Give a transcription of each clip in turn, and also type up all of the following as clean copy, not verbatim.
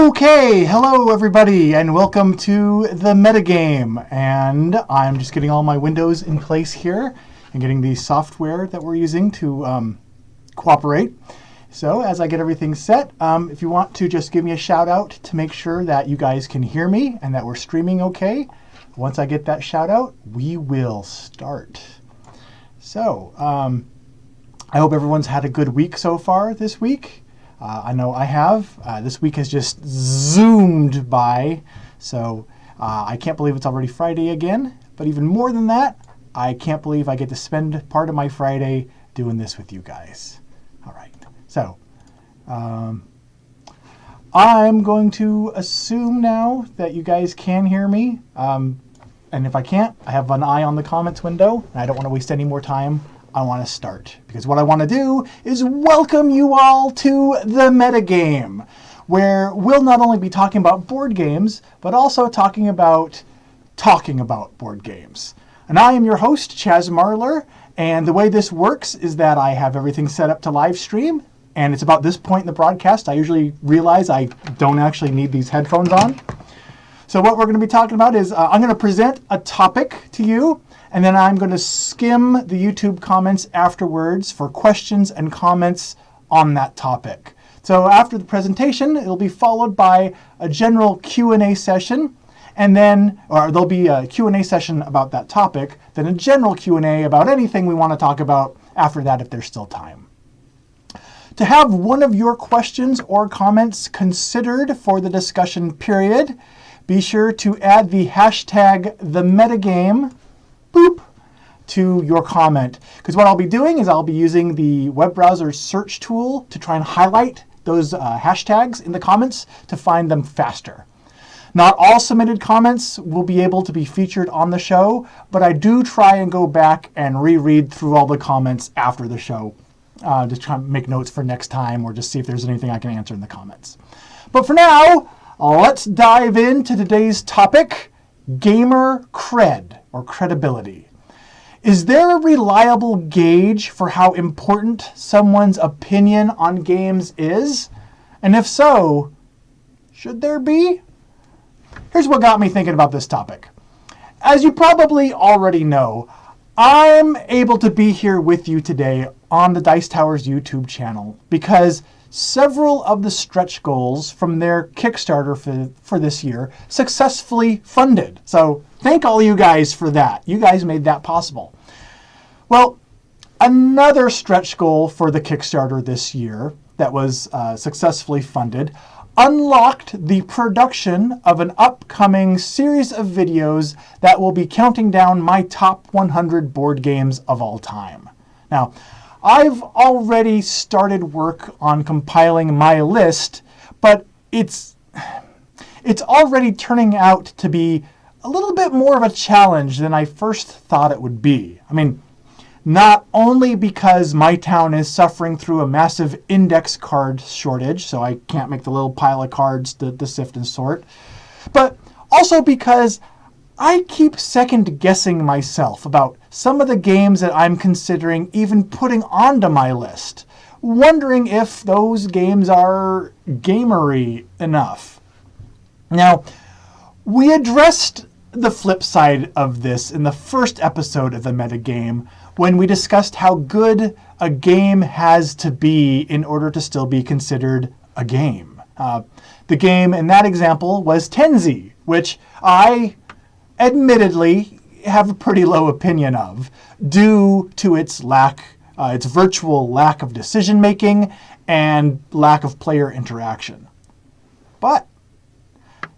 Okay, hello everybody, and welcome to the metagame. And I'm just getting all my windows in place here and getting the software that we're using to cooperate. So as I get everything set, if you want to just give me a shout out to make sure that you guys can hear me and that we're streaming okay. Once I get that shout out, we will start. So I hope everyone's had a good week so far this week. I know I have. This week has just zoomed by, so I can't believe it's already Friday again. But even more than that, I can't believe I get to spend part of my Friday doing this with you guys. All right, so I'm going to assume now that you guys can hear me. And if I can't, I have an eye on the comments window, and I don't want to waste any more time. I want to start, because what I want to do is welcome you all to the metagame, where we'll not only be talking about board games, but also talking about board games. And I am your host, Chaz Marler, and the way this works is that I have everything set up to live stream, and it's about this point in the broadcast I usually realize I don't actually need these headphones on. So what we're going to be talking about is I'm going to present a topic to you, and then I'm going to skim the YouTube comments afterwards for questions and comments on that topic. So after the presentation, it'll be followed by a general Q&A session, and then, or there'll be a Q&A session about that topic, then a general Q&A about anything we want to talk about after that if there's still time. To have one of your questions or comments considered for the discussion period, be sure to add the hashtag #TheMetagame to your comment. Because what I'll be doing is I'll be using the web browser search tool to try and highlight those hashtags in the comments to find them faster. Not all submitted comments will be able to be featured on the show, but I do try and go back and reread through all the comments after the show to try and make notes for next time or just see if there's anything I can answer in the comments. But for now, let's dive into today's topic, gamer cred, or credibility. Is there a reliable gauge for how important someone's opinion on games is? And if so, should there be? Here's what got me thinking about this topic. As you probably already know, I'm able to be here with you today on the Dice Towers YouTube channel because several of the stretch goals from their Kickstarter for this year successfully funded. So thank all you guys for that. You guys made that possible. Well, another stretch goal for the Kickstarter this year that was successfully funded unlocked the production of an upcoming series of videos that will be counting down my top 100 board games of all time. Now, I've already started work on compiling my list, but it's already turning out to be a little bit more of a challenge than I first thought it would be. I mean, not only because my town is suffering through a massive index card shortage, so I can't make the little pile of cards to sift and sort, but also because I keep second guessing myself about some of the games that I'm considering even putting onto my list, wondering if those games are gamery enough. Now, we addressed the flip side of this in the first episode of the metagame when we discussed how good a game has to be in order to still be considered a game. The game in that example was Tenzi, which I admittedly have a pretty low opinion of due to its virtual lack of decision making and lack of player interaction. But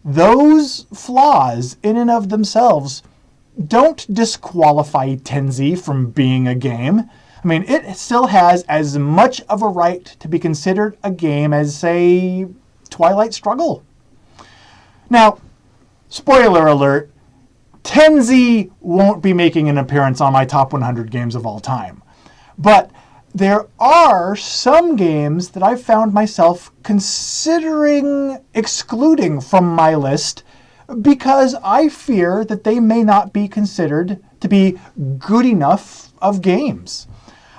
those flaws in and of themselves don't disqualify Tenzi from being a game. I mean, it still has as much of a right to be considered a game as, say, Twilight Struggle. Now, spoiler alert, Tenzi won't be making an appearance on my top 100 games of all time. But there are some games that I've found myself considering excluding from my list because I fear that they may not be considered to be good enough of games.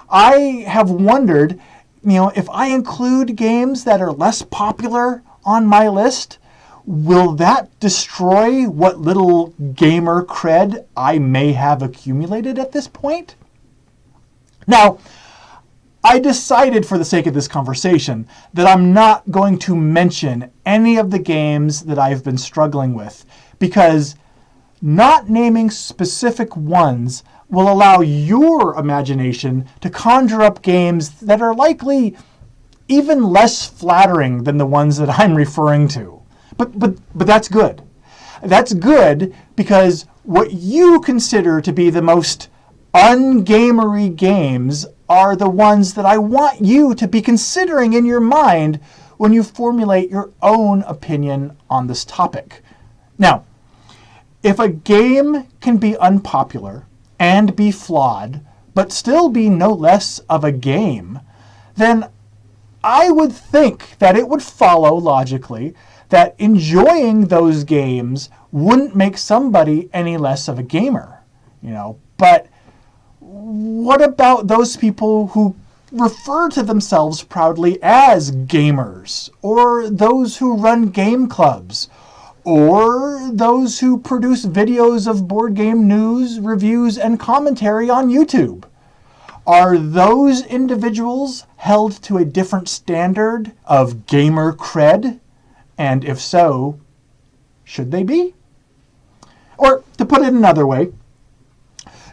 I have wondered, if I include games that are less popular on my list, will that destroy what little gamer cred I may have accumulated at this point? Now, I decided for the sake of this conversation that I'm not going to mention any of the games that I've been struggling with, because not naming specific ones will allow your imagination to conjure up games that are likely even less flattering than the ones that I'm referring to. But that's good. That's good because what you consider to be the most ungamery games are the ones that I want you to be considering in your mind when you formulate your own opinion on this topic. Now, if a game can be unpopular and be flawed, but still be no less of a game, then I would think that it would follow logically that enjoying those games wouldn't make somebody any less of a gamer, But what about those people who refer to themselves proudly as gamers, or those who run game clubs, or those who produce videos of board game news, reviews, and commentary on YouTube? Are those individuals held to a different standard of gamer cred? And if so, should they be? Or to put it another way,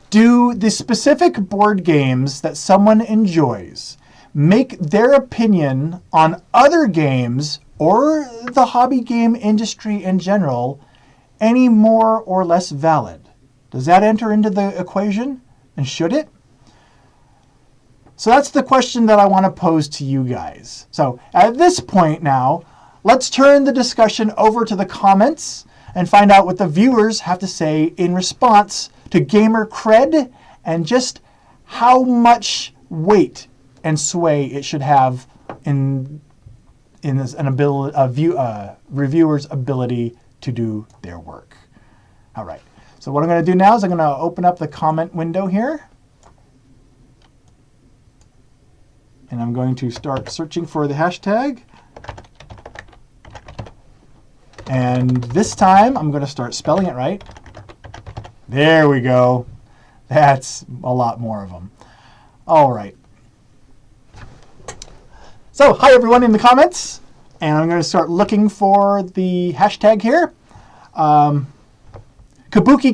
do the specific board games that someone enjoys make their opinion on other games or the hobby game industry in general any more or less valid? Does that enter into the equation? And should it? So that's the question that I want to pose to you guys. So at this point now, let's turn the discussion over to the comments and find out what the viewers have to say in response to gamer cred and just how much weight and sway it should have in this reviewer's ability to do their work. All right. So what I'm going to do now is I'm going to open up the comment window here. And I'm going to start searching for the hashtag. And this time I'm going to start spelling it right. There we go. That's a lot more of them. All right. So, hi everyone in the comments. And I'm going to start looking for the hashtag here. Kabuki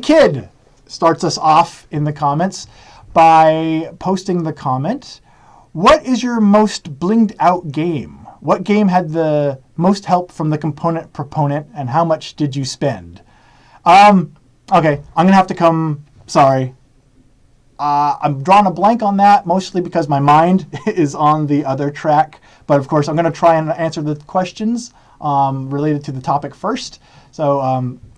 Kid starts us off in the comments by posting the comment, "What is your most blinged out game? What game had the most help from the component proponent, and how much did you spend?" Okay, I'm going to have to come, sorry. I'm drawing a blank on that, mostly because my mind is on the other track. But of course, I'm going to try and answer the questions related to the topic first. So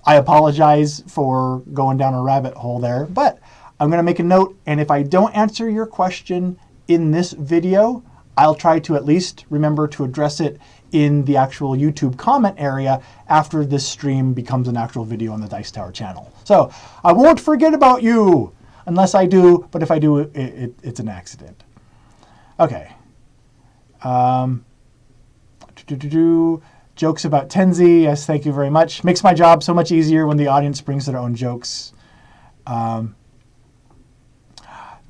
I apologize for going down a rabbit hole there. But I'm going to make a note, and if I don't answer your question in this video, I'll try to at least remember to address it in the actual YouTube comment area after this stream becomes an actual video on the Dice Tower channel. So I won't forget about you unless I do, but if I do, it's an accident. Okay. Jokes about Tenzi. Yes, thank you very much. Makes my job so much easier when the audience brings their own jokes.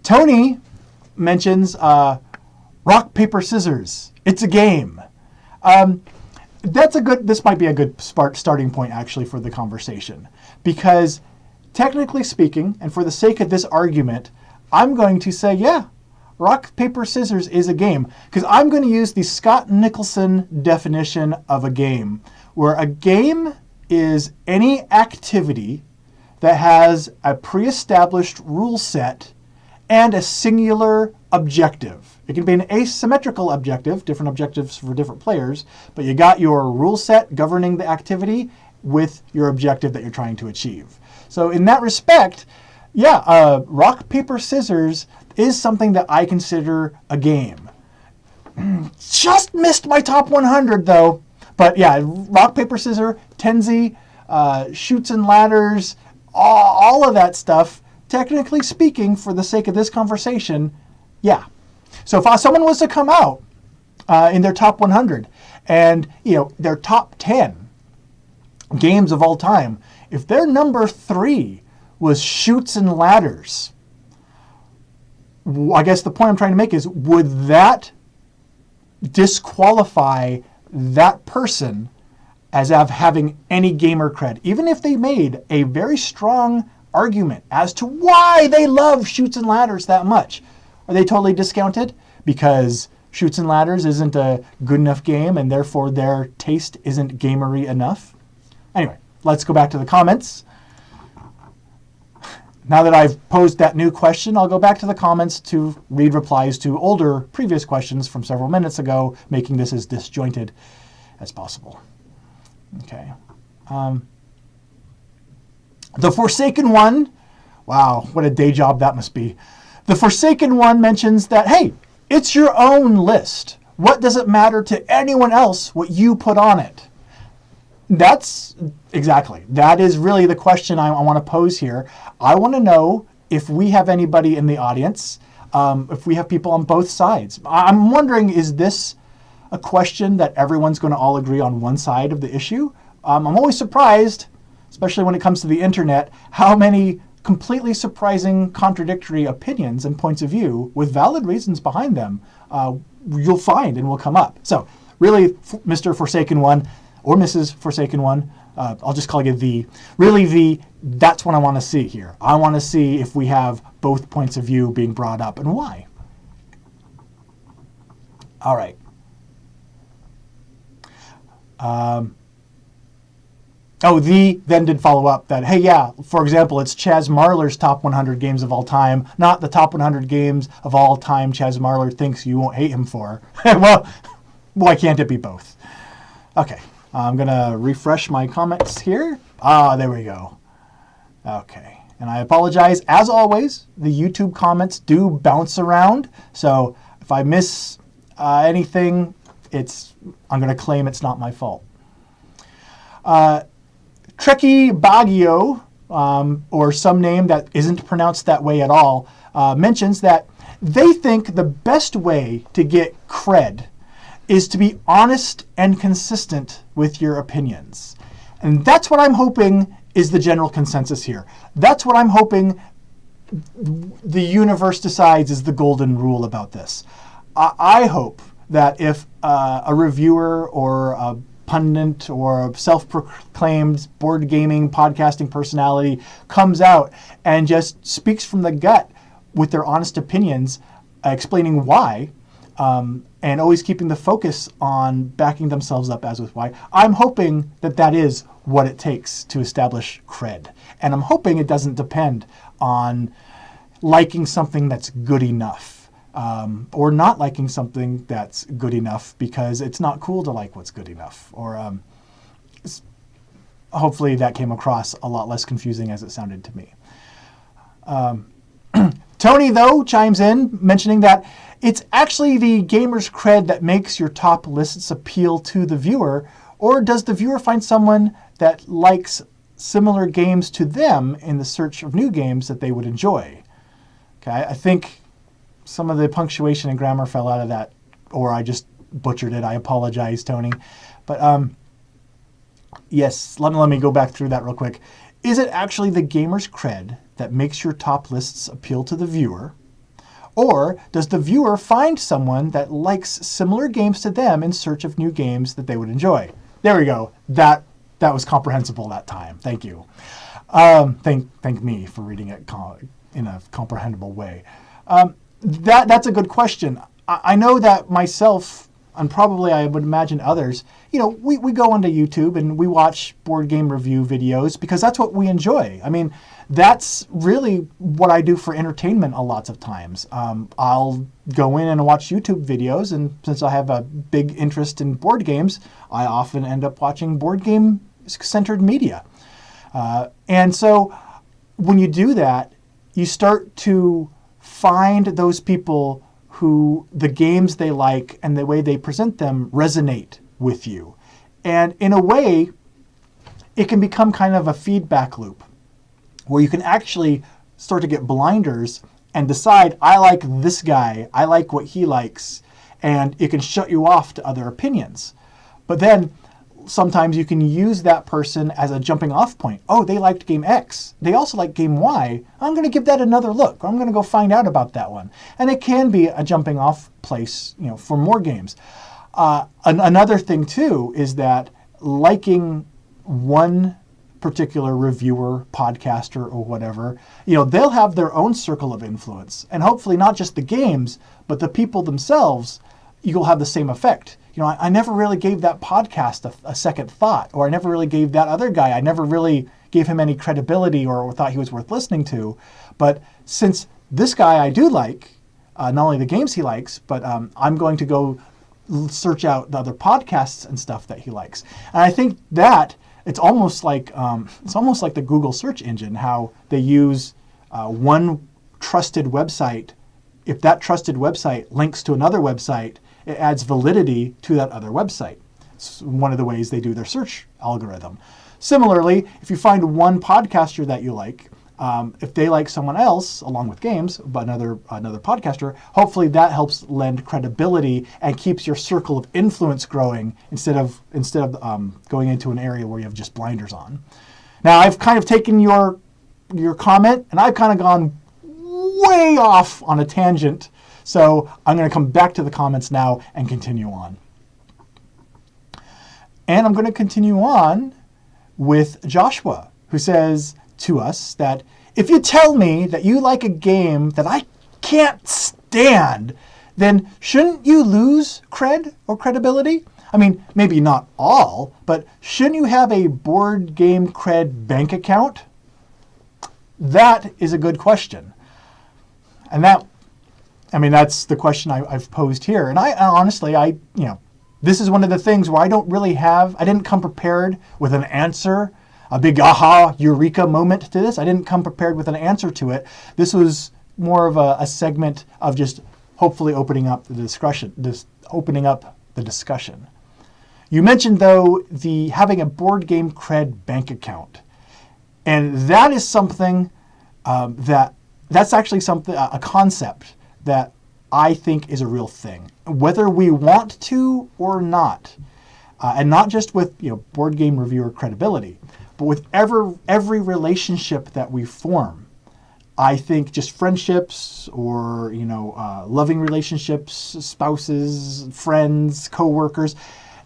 Tony mentions rock, paper, scissors. It's a game. This might be a good starting point actually for the conversation, because technically speaking, and for the sake of this argument, I'm going to say, yeah, rock, paper, scissors is a game, because I'm going to use the Scott Nicholson definition of a game, where a game is any activity that has a pre-established rule set and a singular objective. It can be an asymmetrical objective, different objectives for different players, but you got your rule set governing the activity with your objective that you're trying to achieve. So in that respect, yeah, rock, paper, scissors is something that I consider a game. Just missed my top 100 though. But yeah, rock, paper, scissors, Tenzi, Chutes and Ladders, all of that stuff, technically speaking, for the sake of this conversation, yeah. So if someone was to come out in their top 100. And, their top 10 games of all time, if their number 3 was Chutes and Ladders, I guess the point I'm trying to make is, would that disqualify that person as of having any gamer cred, even if they made a very strong argument as to why they love Chutes and Ladders that much? Are they totally discounted because Chutes and Ladders isn't a good enough game and therefore their taste isn't gamery enough? Anyway, let's go back to the comments. Now that I've posed that new question, I'll go back to the comments to read replies to older previous questions from several minutes ago, making this as disjointed as possible. Okay. The Forsaken One, wow, what a day job that must be. The Forsaken One mentions that, hey, it's your own list. What does it matter to anyone else what you put on it? That is really the question I want to pose here. I want to know if we have anybody in the audience, if we have people on both sides. I'm wondering, is this a question that everyone's going to all agree on one side of the issue? I'm always surprised, especially when it comes to the internet, how many completely surprising contradictory opinions and points of view with valid reasons behind them you'll find and will come up. So really, Mr. Forsaken One, or Mrs. Forsaken One, I'll just call you that's what I want to see here. I want to see if we have both points of view being brought up and why. All right. Then did follow up that, hey, yeah, for example, it's Chaz Marler's top 100 games of all time, not the top 100 games of all time Chaz Marler thinks you won't hate him for. Well, why can't it be both? Okay. I'm going to refresh my comments here. There we go. Okay. And I apologize. As always, the YouTube comments do bounce around. So if I miss anything, I'm going to claim it's not my fault. Trekkie Baggio, or some name that isn't pronounced that way at all, mentions that they think the best way to get cred is to be honest and consistent with your opinions. And that's what I'm hoping is the general consensus here. That's what I'm hoping the universe decides is the golden rule about this. I hope that if a reviewer or a pundit or a self-proclaimed board gaming podcasting personality comes out and just speaks from the gut with their honest opinions, explaining why, and always keeping the focus on backing themselves up as with why. I'm hoping that is what it takes to establish cred. And I'm hoping it doesn't depend on liking something that's good enough, or not liking something that's good enough because it's not cool to like what's good enough. Or hopefully that came across a lot less confusing as it sounded to me. Tony, though, chimes in, mentioning that it's actually the gamer's cred that makes your top lists appeal to the viewer, or does the viewer find someone that likes similar games to them in the search of new games that they would enjoy? Okay, I think some of the punctuation and grammar fell out of that, or I just butchered it. I apologize, Tony. But yes, let me go back through that real quick. Is it actually the gamer's cred that makes your top lists appeal to the viewer? Or does the viewer find someone that likes similar games to them in search of new games that they would enjoy? There we go. That was comprehensible that time. Thank you. Thank me for reading it in a comprehensible way. That's a good question. I know that myself, and probably I would imagine others, we go onto YouTube and we watch board game review videos because that's what we enjoy. I mean, that's really what I do for entertainment a lot of times. I'll go in and watch YouTube videos, and since I have a big interest in board games, I often end up watching board game-centered media. And so when you do that, you start to find those people who the games they like and the way they present them resonate with you. And in a way, it can become kind of a feedback loop where you can actually start to get blinders and decide, I like this guy, I like what he likes. and it can shut you off to other opinions. But then sometimes you can use that person as a jumping off point. Oh, they liked game X. They also like game Y. I'm going to give that another look. I'm going to go find out about that one. And it can be a jumping off place, for more games. Another thing too is that liking one particular reviewer, podcaster, or whatever, they'll have their own circle of influence. And hopefully not just the games, but the people themselves, you'll have the same effect. I never really gave that podcast a second thought, or I never really gave that other guy, I never really gave him any credibility or thought he was worth listening to. But since this guy I do like, not only the games he likes, but I'm going to go search out the other podcasts and stuff that he likes. And I think that it's almost like the Google search engine, how they use one trusted website. If that trusted website links to another website, it adds validity to that other website. It's one of the ways they do their search algorithm. Similarly, if you find one podcaster that you like, if they like someone else, along with games, but another podcaster, hopefully that helps lend credibility and keeps your circle of influence growing instead of going into an area where you have just blinders on. Now, I've kind of taken your comment, and I've kind of gone way off on a tangent. So I'm going to come back to the comments now and continue on. And I'm going to continue on with Joshua, who says to us that if you tell me that you like a game that I can't stand, then shouldn't you lose cred or credibility? I mean, maybe not all, but shouldn't you have a board game cred bank account? That is a good question. And that's the question I've posed here. And I honestly, this is one of the things where I didn't come prepared with an answer, a big aha, eureka moment to this. I didn't come prepared with an answer to it. This was more of a segment of just hopefully opening up the discussion. You mentioned, though, having a board game cred bank account. And that is something that's actually a concept that I think is a real thing, whether we want to or not, and not just with board game reviewer credibility, but with every relationship that we form. I think just friendships or loving relationships, spouses, friends, coworkers,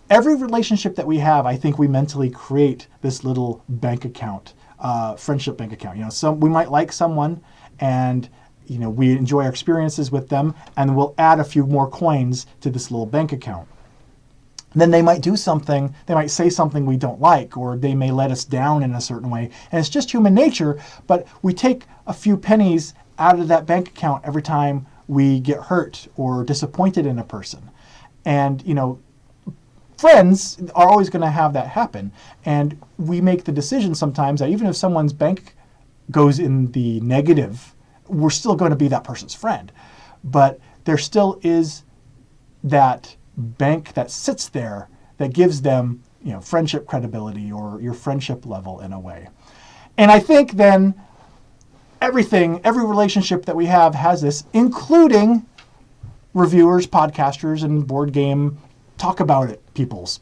every relationship that we have, I think we mentally create this little bank account, friendship bank account. We might like someone and we enjoy our experiences with them, and we'll add a few more coins to this little bank account. Then they might do something, they might say something we don't like, or they may let us down in a certain way. And it's just human nature, but we take a few pennies out of that bank account every time we get hurt or disappointed in a person. And, friends are always going to have that happen. And we make the decision sometimes that even if someone's bank goes in the negative, we're still going to be that person's friend. But there still is that bank that sits there that gives them, friendship credibility or your friendship level in a way. And I think then every relationship that we have has this, including reviewers, podcasters, and board game talk about it peoples.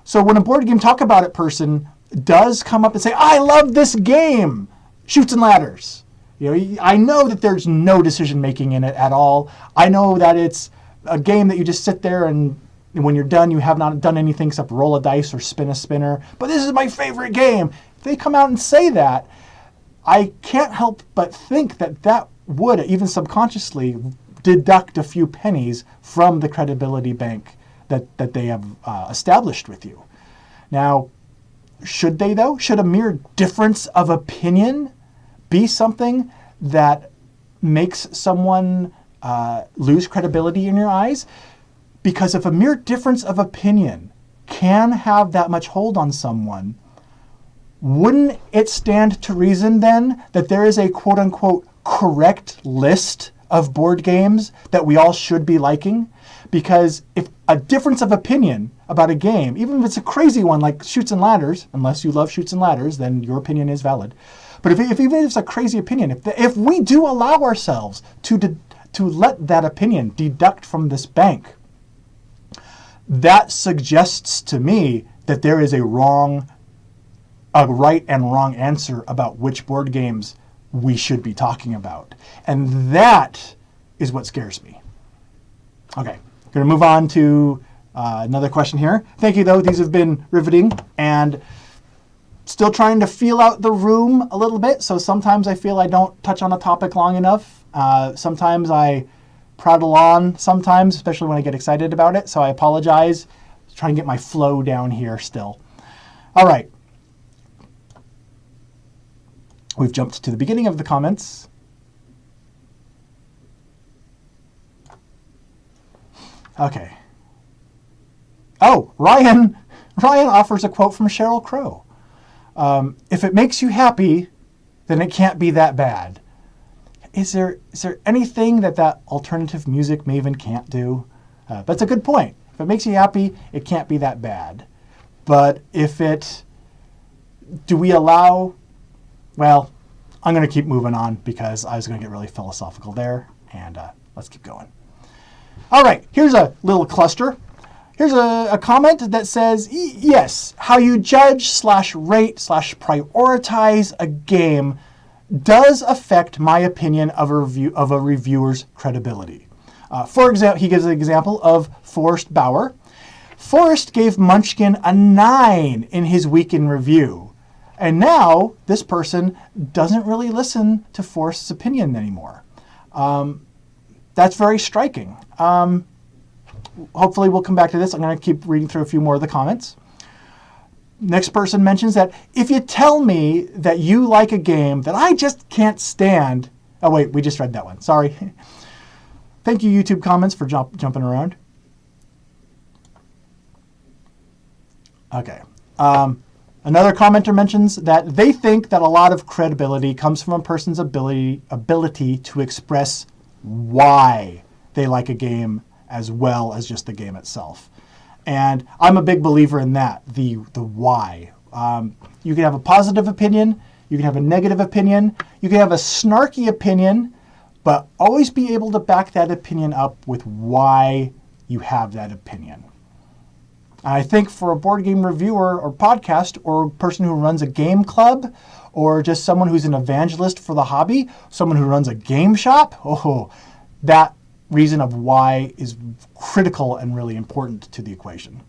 So when a board game talk about it person does come up and say, I love this game, Chutes and Ladders. I know that there's no decision making in it at all. I know that it's a game that you just sit there and when you're done, you have not done anything except roll a dice or spin a spinner. But this is my favorite game. If they come out and say that, I can't help but think that would, even subconsciously, deduct a few pennies from the credibility bank that they have established with you. Now, should they though? Should a mere difference of opinion be something that makes someone lose credibility in your eyes? Because if a mere difference of opinion can have that much hold on someone, wouldn't it stand to reason then that there is a quote-unquote correct list of board games that we all should be liking? Because if a difference of opinion about a game, even if it's a crazy one like Chutes and Ladders, unless you love Chutes and Ladders, then your opinion is valid. But if even if it's a crazy opinion, if we do allow ourselves to let that opinion deduct from this bank, that suggests to me that there is a right and wrong answer about which board games we should be talking about. And that is what scares me. Okay, going to move on to another question here. Thank you, though. These have been riveting, and still trying to feel out the room a little bit. So sometimes I feel I don't touch on a topic long enough. Sometimes I prattle on, sometimes, especially when I get excited about it. So I apologize. Trying to get my flow down here still. All right. We've jumped to the beginning of the comments. Okay. Oh, Ryan offers a quote from Sheryl Crow. If it makes you happy, then it can't be that bad. Is there anything that alternative music maven can't do? That's a good point. If it makes you happy, it can't be that bad. But do we allow, well, I'm going to keep moving on because I was going to get really philosophical there, and let's keep going. All right, here's a little cluster. Here's a comment that says, yes, how you judge / rate / prioritize a game does affect my opinion of a reviewer's credibility. For example, he gives an example of Forrest Bauer. Forrest gave Munchkin a 9 in his week in review. And now this person doesn't really listen to Forrest's opinion anymore. That's very striking. Hopefully we'll come back to this. I'm going to keep reading through a few more of the comments. Next person mentions that if you tell me that you like a game that I just can't stand. Oh, wait, we just read that one. Sorry. Thank you, YouTube comments, for jumping around. Okay. Another commenter mentions that they think that a lot of credibility comes from a person's ability to express why they like a game as well as just the game itself. And I'm a big believer in that, the why. You can have a positive opinion, you can have a negative opinion, you can have a snarky opinion, but always be able to back that opinion up with why you have that opinion. I think for a board game reviewer or podcast or a person who runs a game club or just someone who's an evangelist for the hobby, someone who runs a game shop, that reason of why is critical and really important to the equation.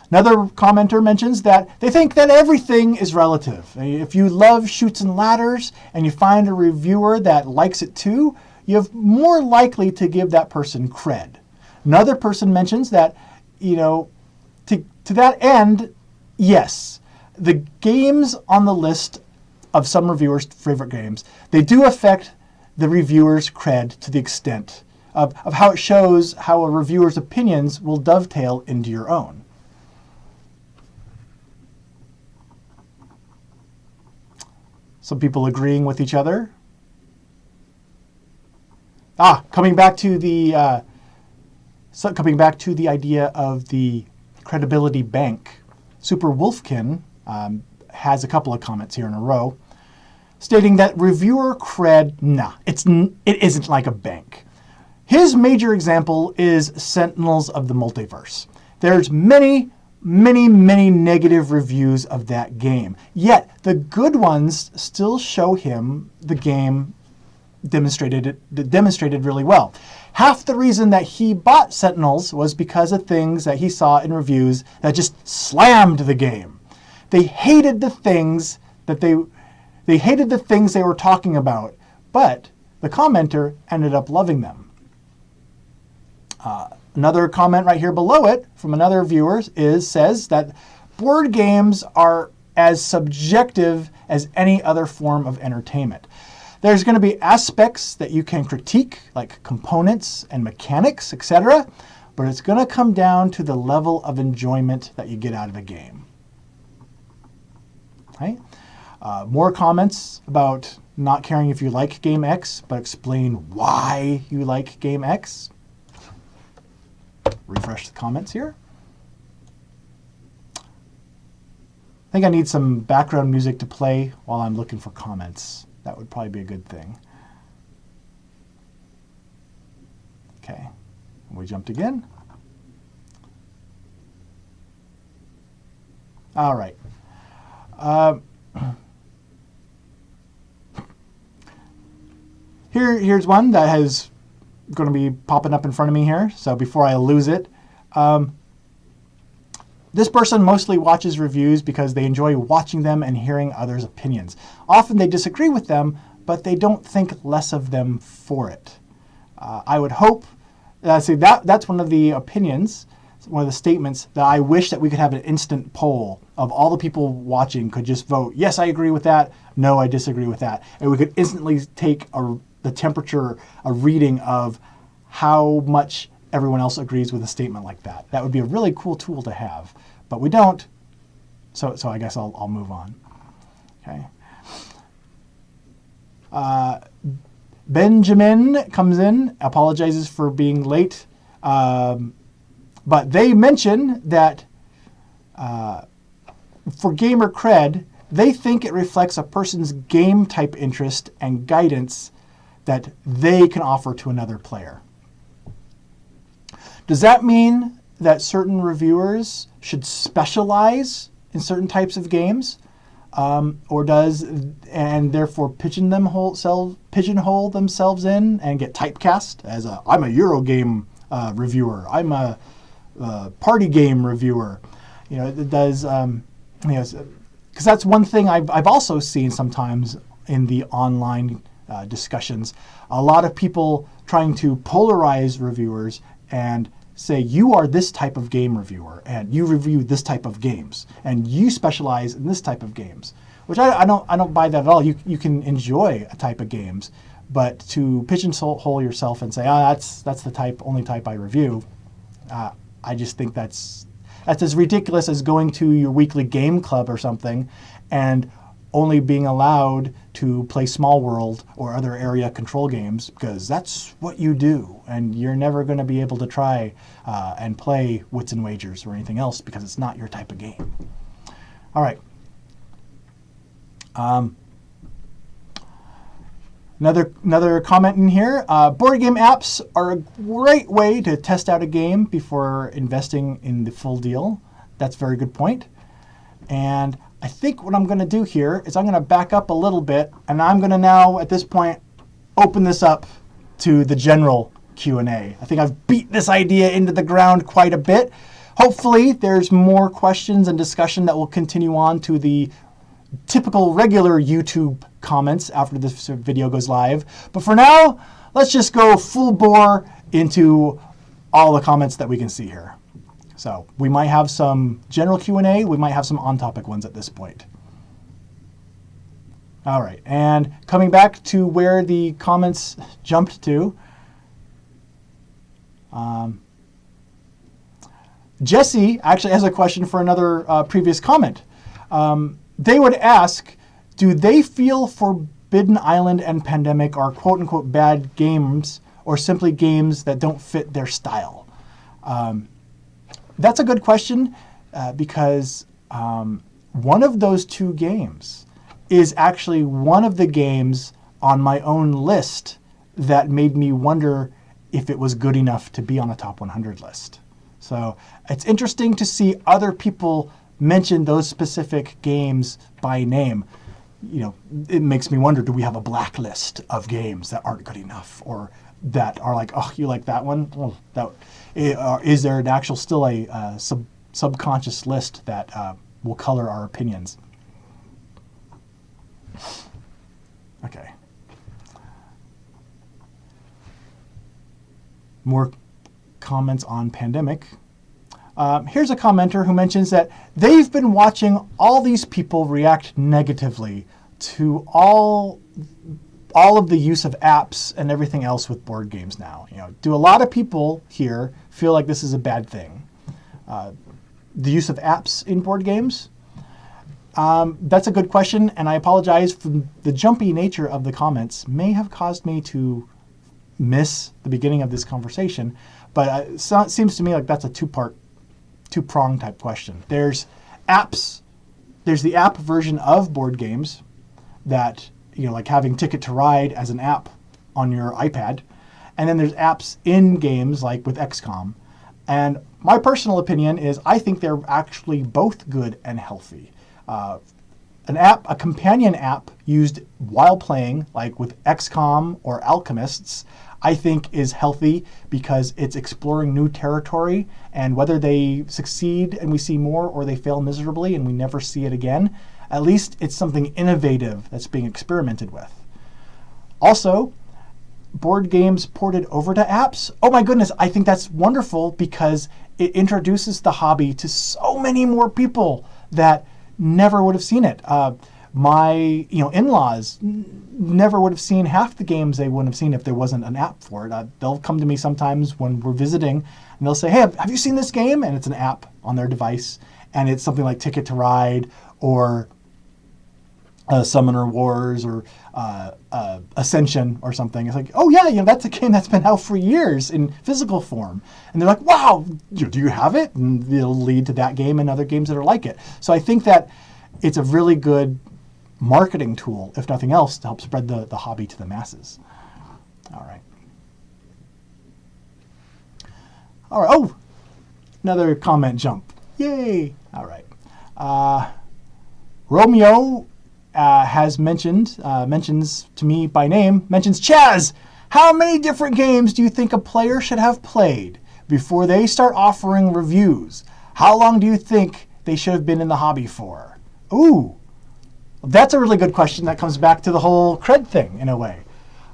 Another commenter mentions that they think that everything is relative. If you love Chutes and Ladders and you find a reviewer that likes it too, you're more likely to give that person cred. Another person mentions that, to that end, yes, the games on the list of some reviewers' favorite games, they do affect the reviewer's cred to the extent of how it shows how a reviewer's opinions will dovetail into your own. Some people agreeing with each other. Coming back to the idea of the credibility bank, Super Wolfkin has a couple of comments here in a row, stating that reviewer cred, it isn't like a bank. His major example is Sentinels of the Multiverse. There's many negative reviews of that game, yet the good ones still show him the game demonstrated really well. Half the reason that he bought Sentinels was because of things that he saw in reviews that just slammed the game. They hated the things that they were talking about, but the commenter ended up loving them. Another comment right here below it from another viewer says that board games are as subjective as any other form of entertainment. There's going to be aspects that you can critique, like components and mechanics, etc., but it's going to come down to the level of enjoyment that you get out of a game. Right? More comments about not caring if you like game X, but explain why you like game X. Refresh the comments here. I think I need some background music to play while I'm looking for comments. That would probably be a good thing. Okay, We jumped again. All right. Here's one that is going to be popping up in front of me here. So before I lose it, this person mostly watches reviews because they enjoy watching them and hearing others' opinions. Often they disagree with them, but they don't think less of them for it. I would hope, that's one of the opinions, one of the statements that I wish that we could have an instant poll of all the people watching could just vote, yes, I agree with that, no, I disagree with that. And we could instantly take the temperature, a reading of how much everyone else agrees with a statement like that. That would be a really cool tool to have, but we don't. So I guess I'll move on. Okay. Benjamin comes in, apologizes for being late, but they mention that for gamer cred, they think it reflects a person's game type interest and guidance that they can offer to another player. Does that mean that certain reviewers should specialize in certain types of games? And therefore pigeonhole themselves in and get typecast as I'm a Eurogame reviewer, I'm a party game reviewer. It does, because that's one thing I've also seen sometimes in the online discussions. A lot of people trying to polarize reviewers and say, you are this type of game reviewer and you review this type of games and you specialize in this type of games, which I don't buy that at all. You can enjoy a type of games, but to pigeonhole yourself and say, that's the only type I review, I just think that's as ridiculous as going to your weekly game club or something and only being allowed to play Small World or other area control games because that's what you do, and you're never going to be able to try and play Wits and Wagers or anything else because it's not your type of game. All right. Another comment in here. Board game apps are a great way to test out a game before investing in the full deal. That's a very good point. And I think what I'm going to do here is I'm going to back up a little bit, and I'm going to now, at this point, open this up to the general Q&A. I think I've beat this idea into the ground quite a bit. Hopefully, there's more questions and discussion that will continue on to the typical regular YouTube comments after this video goes live. But for now, let's just go full bore into all the comments that we can see here. So we might have some general Q&A. We might have some on-topic ones at this point. All right, and coming back to where the comments jumped to, Jesse actually has a question for another previous comment. They would ask, do they feel Forbidden Island and Pandemic are quote-unquote bad games or simply games that don't fit their style? That's a good question because one of those two games is actually one of the games on my own list that made me wonder if it was good enough to be on a top 100 list. So it's interesting to see other people mention those specific games by name. It makes me wonder, do we have a blacklist of games that aren't good enough or that are like, oh, you like that one? Oh, is there still a subconscious list that will color our opinions? Okay. More comments on Pandemic. Here's a commenter who mentions that they've been watching all these people react negatively to all of the use of apps and everything else with board games now. Do a lot of people here feel like this is a bad thing? The use of apps in board games? That's a good question, and I apologize for the jumpy nature of the comments may have caused me to miss the beginning of this conversation, but it seems to me like that's a two-prong type question. There's apps. There's the app version of board games that, like having Ticket to Ride as an app on your iPad. and then there's apps in games like with XCOM. And my personal opinion is I think they're actually both good and healthy. A companion app used while playing, like with XCOM or Alchemists, I think is healthy because it's exploring new territory, and whether they succeed and we see more or they fail miserably and we never see it again, at least it's something innovative that's being experimented with. Also, board games ported over to apps, oh my goodness, I think that's wonderful because it introduces the hobby to so many more people that never would have seen it. My in-laws never would have seen half the games they wouldn't have seen if there wasn't an app for it. They'll come to me sometimes when we're visiting and they'll say, hey, have you seen this game? And it's an app on their device, and it's something like Ticket to Ride or Summoner Wars or Ascension or something. It's like, oh yeah, that's a game that's been out for years in physical form. And they're like, wow, do you have it? And it'll lead to that game and other games that are like it. So I think that it's a really good marketing tool, if nothing else, to help spread the hobby to the masses. All right. Oh, another comment jump. Yay. All right. Romeo mentions to me by name, mentions Chaz. How many different games do you think a player should have played before they start offering reviews? How long do you think they should have been in the hobby for? Ooh, that's a really good question. That comes back to the whole Cred thing in a way.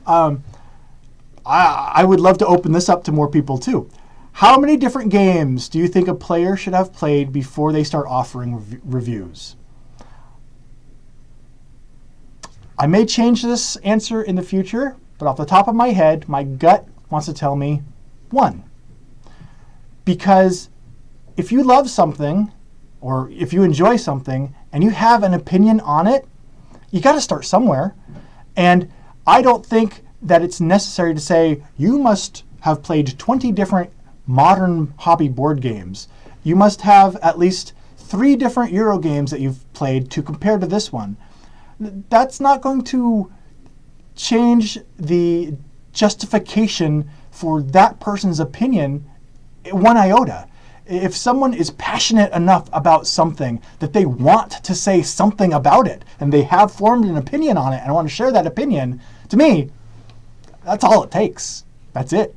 I would love to open this up to more people too. How many different games do you think a player should have played before they start offering reviews? I may change this answer in the future, but off the top of my head, my gut wants to tell me 1. Because if you love something, or if you enjoy something, and you have an opinion on it, you got to start somewhere. And I don't think that it's necessary to say you must have played 20 different modern hobby board games. You must have at least 3 different Euro games that you've played to compare to this one. That's not going to change the justification for that person's opinion 1 iota. If someone is passionate enough about something that they want to say something about it, and they have formed an opinion on it and want to share that opinion, to me, that's all it takes. That's it.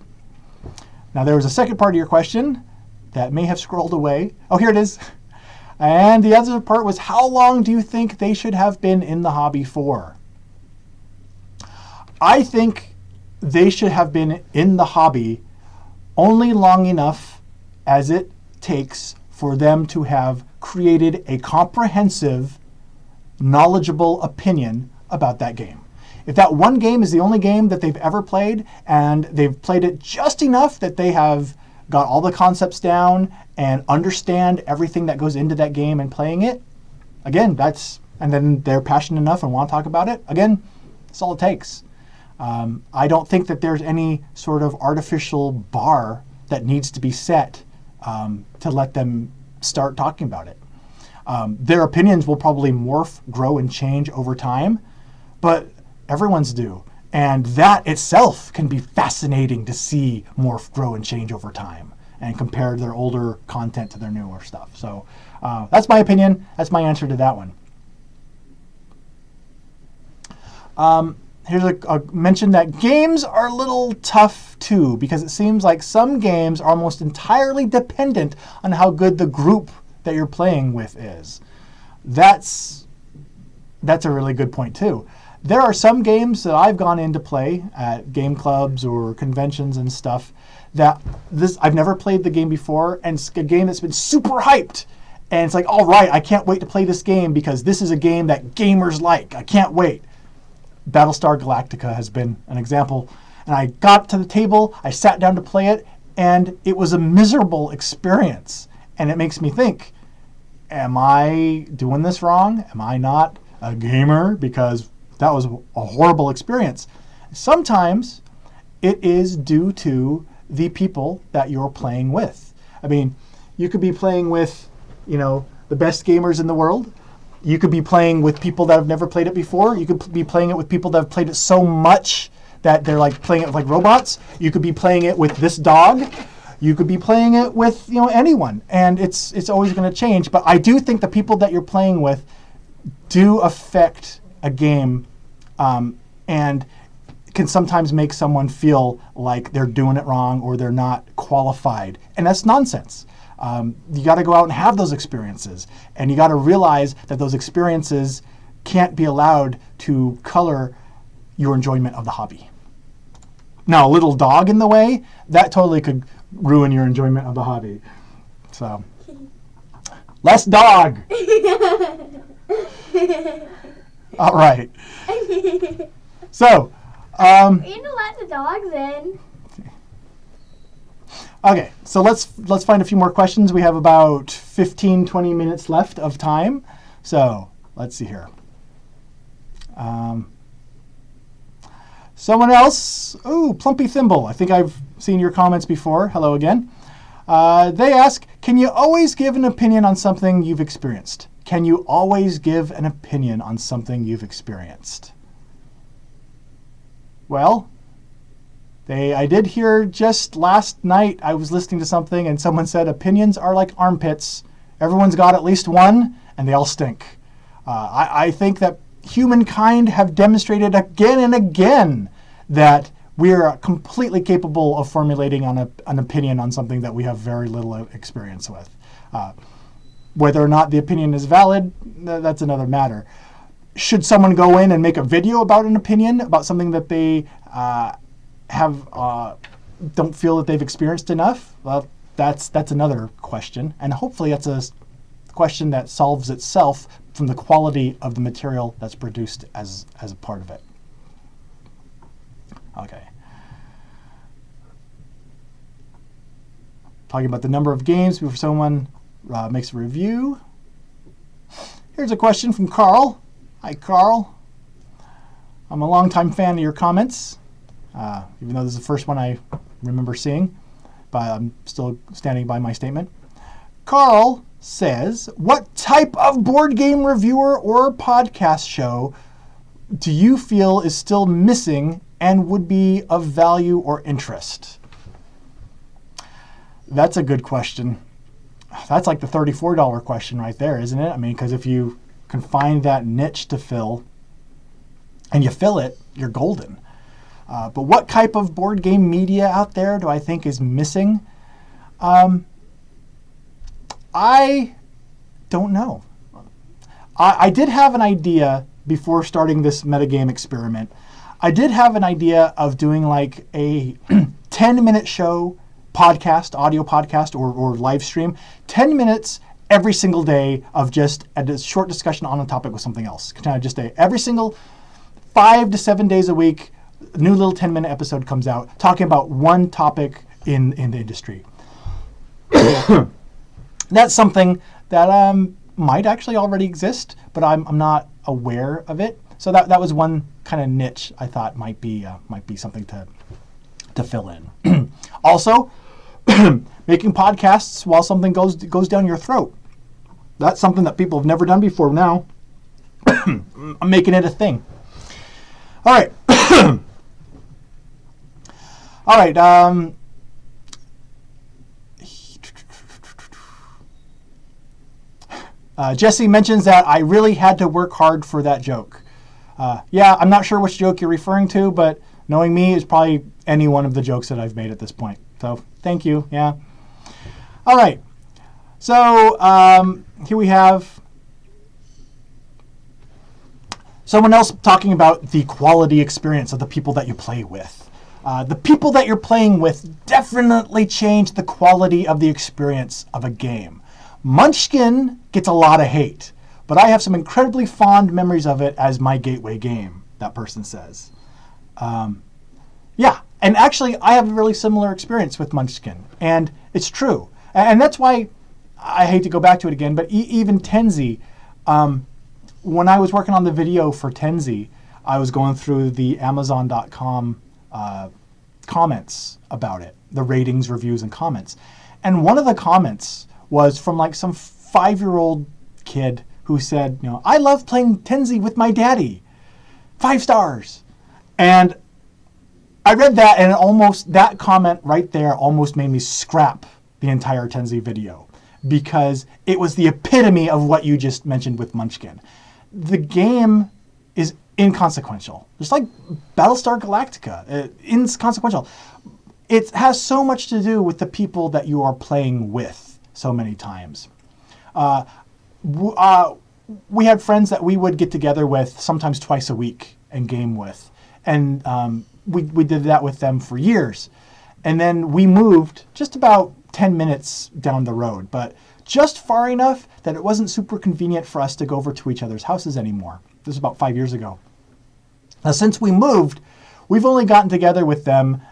Now, there was a second part of your question that may have scrolled away. Oh, here it is. And the other part was, how long do you think they should have been in the hobby for? I think they should have been in the hobby only long enough as it takes for them to have created a comprehensive, knowledgeable opinion about that game. If that one game is the only game that they've ever played, and they've played it just enough that they have got all the concepts down and understand everything that goes into that game and playing it, again, and then they're passionate enough and want to talk about it, again, that's all it takes. I don't think that there's any sort of artificial bar that needs to be set to let them start talking about it. Their opinions will probably morph, grow, and change over time, but everyone's do. And that itself can be fascinating to see morph, grow, and change over time and compare their older content to their newer stuff. So that's my opinion. That's my answer to that one. Here's a mention that games are a little tough too, because it seems like some games are almost entirely dependent on how good the group that you're playing with is. That's a really good point too. There are some games that I've gone in to play at game clubs or conventions and stuff that I've never played the game before, and it's a game that's been super hyped. And it's like, all right, I can't wait to play this game because this is a game that gamers like. I can't wait. Battlestar Galactica has been an example. And I got to the table, I sat down to play it, and it was a miserable experience. And it makes me think, am I doing this wrong? Am I not a gamer? Because that was a horrible experience. Sometimes it is due to the people that you're playing with. I mean, you could be playing with, the best gamers in the world. You could be playing with people that have never played it before. You could be playing it with people that have played it so much that they're like playing it with like robots. You could be playing it with this dog. You could be playing it with anyone, and it's always going to change. But I do think the people that you're playing with do affect a game, and can sometimes make someone feel like they're doing it wrong or they're not qualified, and that's nonsense. You got to go out and have those experiences, and you got to realize that those experiences can't be allowed to color your enjoyment of the hobby. Now, a little dog in the way, that totally could ruin your enjoyment of the hobby. So, less dog. All right. So, you need to let the dogs in. Okay, so let's find a few more questions. We have about 15-20 minutes left of time. So, let's see here. Someone else. Ooh, Plumpy Thimble. I think I've seen your comments before. Hello again. They ask, can you always give an opinion on something you've experienced? Can you always give an opinion on something you've experienced? Well, I did hear just last night, I was listening to something and someone said opinions are like armpits. Everyone's got at least one and they all stink. I think that humankind have demonstrated again and again that we're completely capable of formulating an opinion on something that we have very little experience with. Whether or not the opinion is valid, that's another matter. Should someone go in and make a video about an opinion, about something that they don't feel that they've experienced enough? Well, that's another question, and hopefully that's a question that solves itself from the quality of the material that's produced as a part of it. Okay. Talking about the number of games before someone makes a review. Here's a question from Carl. Hi, Carl. I'm a longtime fan of your comments, even though this is the first one I remember seeing, but I'm still standing by my statement. Carl says, what type of board game reviewer or podcast show do you feel is still missing and would be of value or interest? That's a good question. That's like the $34 question right there, isn't it? I mean, because if you can find that niche to fill and you fill it, you're golden. But what type of board game media out there do I think is missing? I don't know. I did have an idea before starting this metagame experiment. I did have an idea of doing like a 10-minute show, podcast, audio podcast, or live stream, 10 minutes every single day of just a short discussion on a topic with something else. Kind of just every single 5 to 7 days a week, a new little 10-minute episode comes out talking about one topic in the industry. That's something that might actually already exist, but I'm not aware of it. So that was one kind of niche I thought might be something to fill in. Also, making podcasts while something goes down your throat. That's something that people have never done before. Now I'm making it a thing. All right. All right. Jesse mentions that I really had to work hard for that joke. Yeah, I'm not sure which joke you're referring to, but knowing me, it's probably any one of the jokes that I've made at this point. So thank you. Yeah. All right. So here we have someone else talking about the quality experience of the people that you play with. The people that you're playing with definitely change the quality of the experience of a game. Munchkin gets a lot of hate, but I have some incredibly fond memories of it as my gateway game, that person says. Yeah, and actually I have a really similar experience with Munchkin, and it's true. And that's why I hate to go back to it again, but even Tenzi, when I was working on the video for Tenzi, I was going through the Amazon.com comments about it, the ratings, reviews, and comments. And one of the comments was from like some 5-year-old kid who said, I love playing Tenzi with my daddy. 5 stars. And I read that, and that comment right there almost made me scrap the entire Tenzi video, because it was the epitome of what you just mentioned with Munchkin. The game is inconsequential, just like Battlestar Galactica. Inconsequential. It has so much to do with the people that you are playing with so many times. We had friends that we would get together with sometimes twice a week and game with, and we did that with them for years. And then we moved just about 10 minutes down the road, but just far enough that it wasn't super convenient for us to go over to each other's houses anymore. This was about 5 years ago. Now, since we moved, we've only gotten together with them.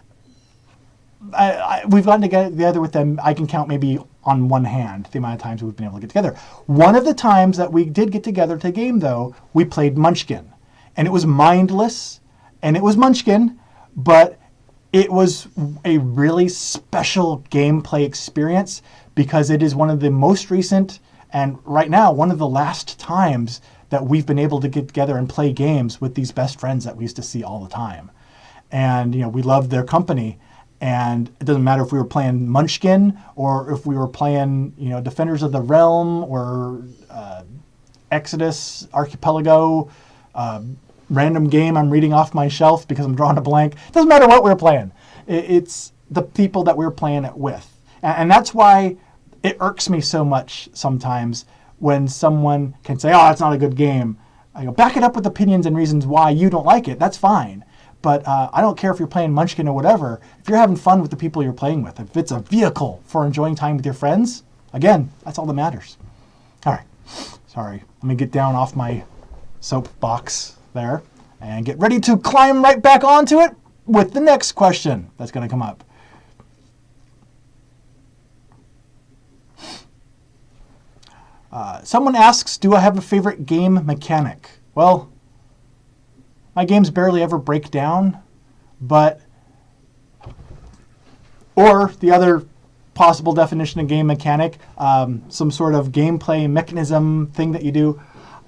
We've gotten together with them, I can count maybe on one hand the amount of times we've been able to get together. One of the times that we did get together to game, though, we played Munchkin. And it was mindless, and it was Munchkin, but it was a really special gameplay experience because it is one of the most recent, and right now, one of the last times that we've been able to get together and play games with these best friends that we used to see all the time. And, we loved their company. And it doesn't matter if we were playing Munchkin or if we were playing, Defenders of the Realm or Exodus, Archipelago, random game I'm reading off my shelf because I'm drawing a blank. It doesn't matter what we're playing. It's the people that we're playing it with. And that's why it irks me so much sometimes when someone can say, oh, it's not a good game. I go, back it up with opinions and reasons why you don't like it. That's fine. But I don't care if you're playing Munchkin or whatever. If you're having fun with the people you're playing with, if it's a vehicle for enjoying time with your friends, again, that's all that matters. All right. Sorry. Let me get down off my soapbox there and get ready to climb right back onto it with the next question that's going to come up. Someone asks, do I have a favorite game mechanic? Well, my games barely ever break down, or the other possible definition of game mechanic, some sort of gameplay mechanism thing that you do.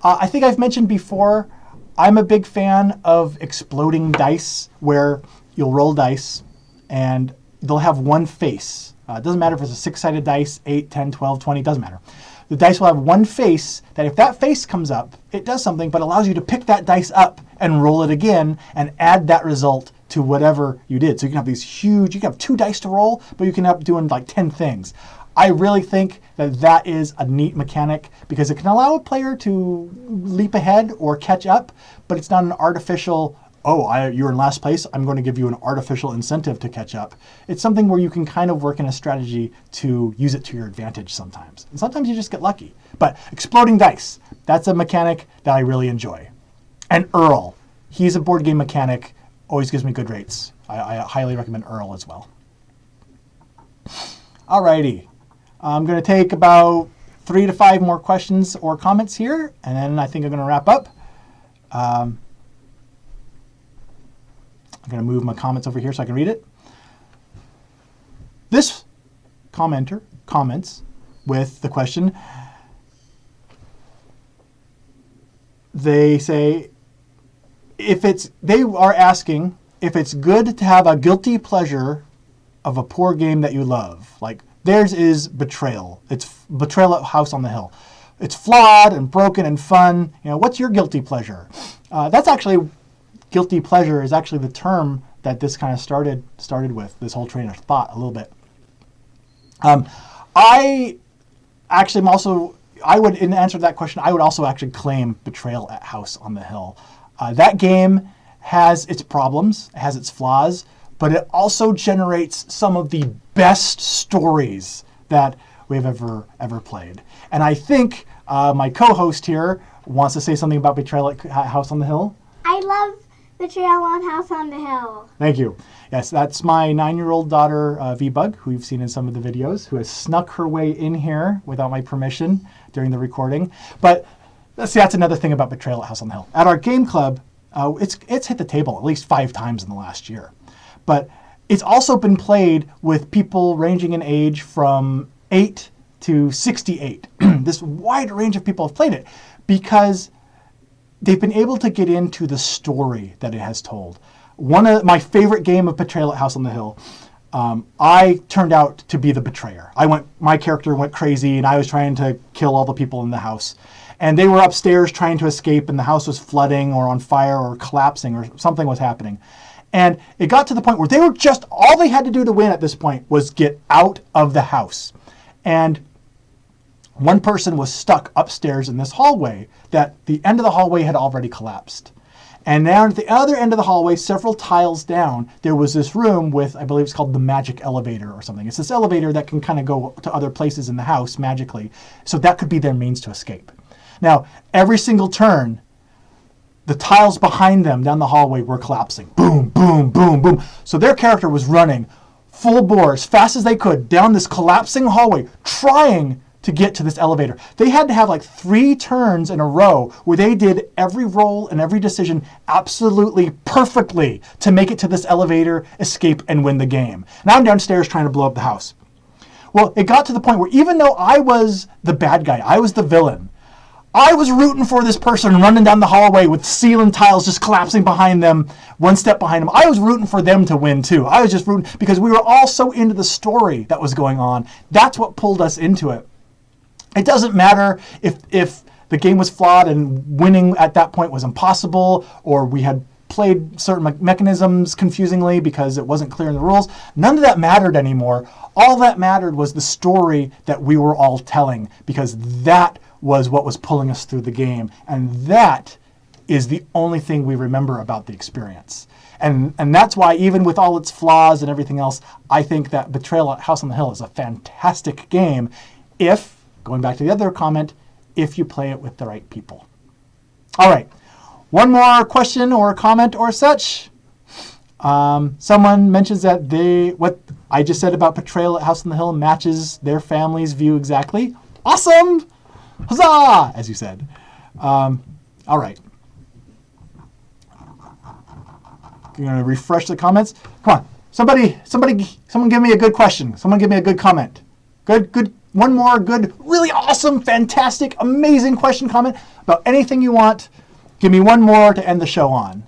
I think I've mentioned before, I'm a big fan of exploding dice, where you'll roll dice and they'll have one face. It doesn't matter if it's a 6-sided dice, 8, 10, 12, 20, doesn't matter. The dice will have one face that if that face comes up, it does something, but allows you to pick that dice up and roll it again and add that result to whatever you did. So you can have these huge, you can have 2 dice to roll, but you can end up doing like 10 things. I really think that is a neat mechanic because it can allow a player to leap ahead or catch up, but it's not an artificial, you're in last place, I'm going to give you an artificial incentive to catch up. It's something where you can kind of work in a strategy to use it to your advantage sometimes. And sometimes you just get lucky. But exploding dice, that's a mechanic that I really enjoy. And Earl, he's a board game mechanic, always gives me good rates. I highly recommend Earl as well. Alrighty, I'm going to take about 3 to 5 more questions or comments here, and then I think I'm going to wrap up. I'm going to move my comments over here so I can read it. This commenter comments with the question. They say, they are asking if it's good to have a guilty pleasure of a poor game that you love. Like theirs is Betrayal. It's Betrayal at House on the Hill. It's flawed and broken and fun. What's your guilty pleasure? That's actually, guilty pleasure is actually the term that this kind of started with, this whole train of thought a little bit. In answer to that question, I would also actually claim Betrayal at House on the Hill. That game has its problems, it has its flaws, but it also generates some of the best stories that we've ever played. And I think my co-host here wants to say something about Betrayal at House on the Hill. I love Betrayal on House on the Hill. Thank you. Yes, that's my 9-year-old daughter, V-Bug, who you've seen in some of the videos, who has snuck her way in here without my permission during the recording. But let's see, that's another thing about Betrayal at House on the Hill. At our game club, it's hit the table at least 5 times in the last year. But it's also been played with people ranging in age from 8 to 68. This wide range of people have played it because they've been able to get into the story that it has told. one of my favorite game of Betrayal at House on the Hill, I turned out to be the betrayer. My character went crazy, and I was trying to kill all the people in the house. And they were upstairs trying to escape, and the house was flooding or on fire or collapsing or something was happening. And it got to the point where all they had to do to win at this point was get out of the house. And one person was stuck upstairs in this hallway that the end of the hallway had already collapsed. And now at the other end of the hallway, several tiles down, there was this room with, I believe it's called the magic elevator or something. It's this elevator that can kind of go to other places in the house magically. So that could be their means to escape. Now, every single turn, the tiles behind them down the hallway were collapsing. Boom, boom, boom, boom. So their character was running full bore as fast as they could down this collapsing hallway, trying to get to this elevator. They had to have like 3 turns in a row where they did every roll and every decision absolutely perfectly to make it to this elevator, escape, and win the game. Now I'm downstairs trying to blow up the house. Well, it got to the point where even though I was the bad guy, I was the villain, I was rooting for this person running down the hallway with ceiling tiles just collapsing behind them, one step behind them. I was rooting for them to win too. I was just rooting because we were all so into the story that was going on. That's what pulled us into it. It doesn't matter if the game was flawed and winning at that point was impossible, or we had played certain mechanisms confusingly because it wasn't clear in the rules. None of that mattered anymore. All that mattered was the story that we were all telling, because that was what was pulling us through the game. And that is the only thing we remember about the experience. And that's why, even with all its flaws and everything else, I think that Betrayal at House on the Hill is a fantastic game if, going back to the other comment, if you play it with the right people. All right. One more question or comment or such. Someone mentions that what I just said about Betrayal at House on the Hill matches their family's view exactly. Awesome! Huzzah! As you said. All right. I'm going to refresh the comments. Come on. Someone give me a good question. Someone give me a good comment. Good. One more good, really awesome, fantastic, amazing question, comment about anything you want. Give me one more to end the show on.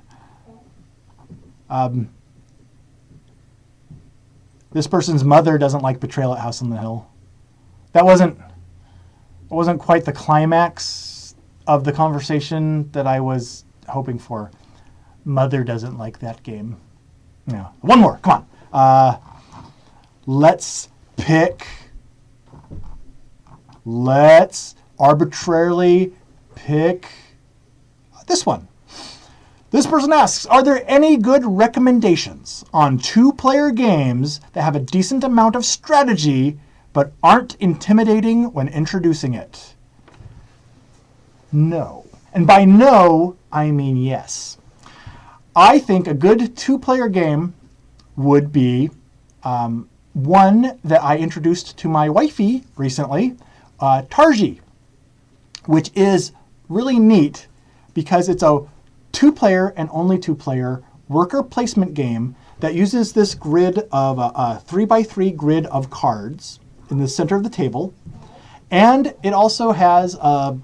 This person's mother doesn't like Betrayal at House on the Hill. That wasn't quite the climax of the conversation that I was hoping for. Mother doesn't like that game. No. One more. Come on. Let's arbitrarily pick this one. This person asks, are there any good recommendations on 2-player games that have a decent amount of strategy but aren't intimidating when introducing it? No. And by no, I mean yes. I think a good 2-player game would be one that I introduced to my wifey recently, Tarji, which is really neat because it's a 2-player and only 2-player worker placement game that uses this grid of a 3x3 grid of cards in the center of the table. And it also has a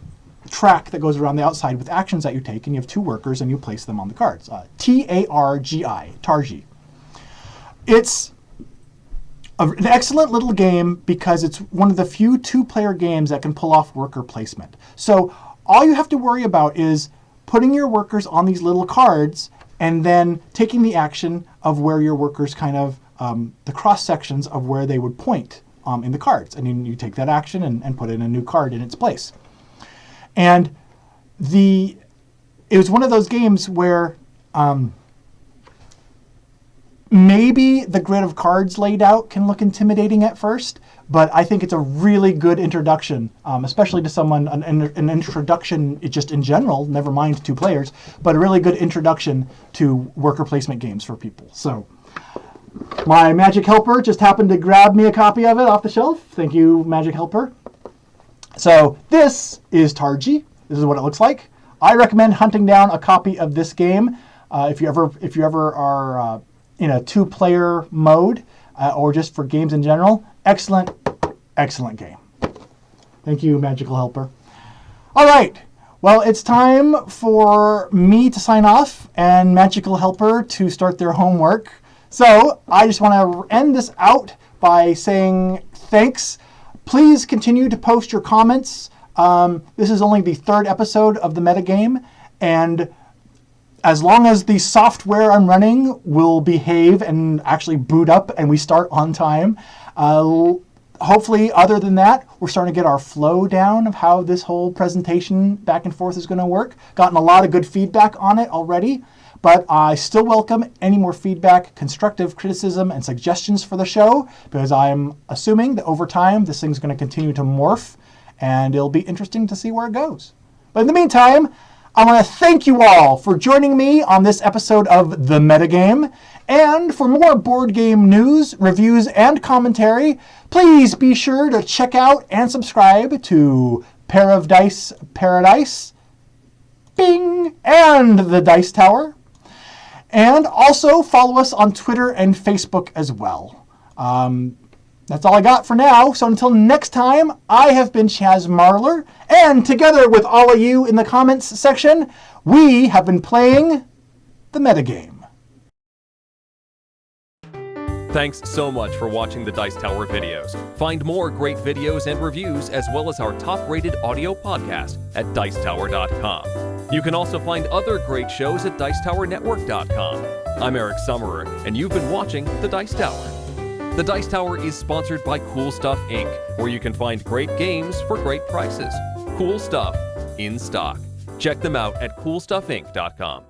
track that goes around the outside with actions that you take, and you have 2 workers and you place them on the cards. Targi, Targi. It's an excellent little game because it's one of the few 2-player games that can pull off worker placement. So all you have to worry about is putting your workers on these little cards and then taking the action of where your workers kind of, the cross sections of where they would point in the cards. And then you take that action and put in a new card in its place. And it was one of those games where maybe the grid of cards laid out can look intimidating at first, but I think it's a really good introduction, especially to someone, an introduction just in general, never mind 2 players, but a really good introduction to worker placement games for people. So my Magic Helper just happened to grab me a copy of it off the shelf. Thank you, Magic Helper. So this is Targi. This is what it looks like. I recommend hunting down a copy of this game if you ever are in a 2-player mode or just for games in general. Excellent game. Thank you, Magical Helper. All right. Well, it's time for me to sign off and Magical Helper to start their homework. So I just want to end this out by saying thanks. Please continue to post your comments. This is only the third episode of the metagame, and as long as the software I'm running will behave and actually boot up and we start on time, hopefully, other than that, we're starting to get our flow down of how this whole presentation back and forth is going to work. Gotten a lot of good feedback on it already, but I still welcome any more feedback, constructive criticism, and suggestions for the show, because I'm assuming that over time, this thing's going to continue to morph, and it'll be interesting to see where it goes. But in the meantime, I want to thank you all for joining me on this episode of The Metagame. And for more board game news, reviews, and commentary, please be sure to check out and subscribe to Pair of Dice Paradise, Bing, and The Dice Tower. And also follow us on Twitter and Facebook as well. That's all I got for now. So until next time, I have been Chaz Marler, and together with all of you in the comments section, we have been playing the metagame. Thanks so much for watching the Dice Tower videos. Find more great videos and reviews, as well as our top-rated audio podcast at Dicetower.com. You can also find other great shows at Dicetowernetwork.com. I'm Eric Summerer, and you've been watching The Dice Tower. The Dice Tower is sponsored by Cool Stuff Inc., where you can find great games for great prices. Cool stuff in stock. Check them out at CoolStuffInc.com.